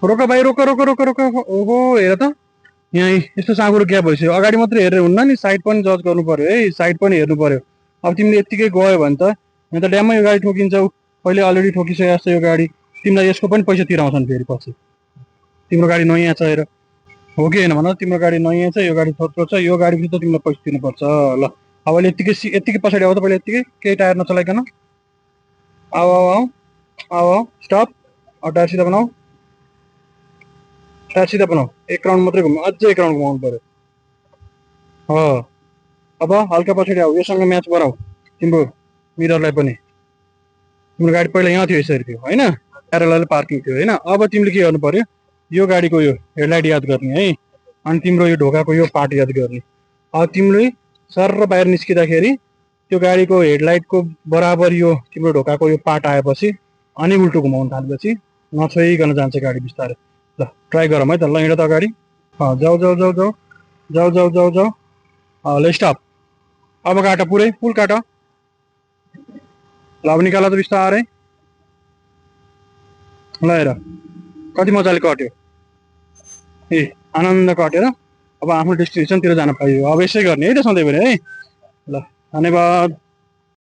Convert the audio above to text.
रोक भाइ रोक रोक रोक रोक ओहो हेर त यहाँ यस्तो साँगुरो ग्याप भइसक्यो अगाडि मात्रै हेरेर हुन्न नि साइड पनि जज गर्नु पर्यो है साइड पनि हेर्नु पर्यो अब तिमीले यत्तिकै गयो भने त यहाँ त ड्याममै यो गाडी ठोकिन्छौ पहिले अलरेडी ठोकिसकेको छ यो गाडी तिमीलाई यसको पनि पैसा तिराउँछन् फेरि पछि तिम्रो गाडी नयाँ छ हेर हो कि होइन भन तिम्रो गाडी नयाँ छ यो गाडी थोत्रो छ यो गाडी त तिमीलाई पैसा दिनुपर्छ ल अब अहिले यत्तिकै पछाडि आऊ त पहिले यत्तिकै केही टायर नचलाइकन आऊ आऊ आऊ आऊ आऊ स्टप टायर सिधा बनाऊ टायर सिधा बनाऊ एक राउन्ड मात्रै घुम्नु अझै एक राउन्ड घुमाउनु पर्यो हो अब हल्का पछाडि आऊ योसँग म्याच गराऊ तिम्रो मिररलाई पनि तिम्रो गाडी पहिला यहाँ थियो यसरी थियो होइन प्यारलल पार्किङ थियो होइन अब तिमीले के गर्नु पर्यो यो गाडीको यो हेडलाइट याद गर्ने है अनि तिम्रो यो ढोकाको यो पार्ट याद गर्ने अब तिमीले सर बाहिर निस्किँदाखेरि त्यो गाडीको हेडलाइटको बराबर यो तिम्रो ढोकाको यो पार्ट आएपछि अनि उल्टो घुमाउनु थालेपछि नछोइकन जान्छ गाडी बिस्तारै ल ट्राई गरौँ है त ल हिँड त अगाडि जाऊ जाऊ जाऊ जाऊ जाऊ जाऊ जाऊ जाऊ ल स्टप अब काट पुरै फुल काट ल अब निकाल त बिस्तारै ल हेर कति मजाले कट्यो ए आनन्द कटेर अब आफ्नो डेस्टिनेसनतिर जान पाइयो अब यसै गर्ने है त सधैँभरि है ल धन्यवाद।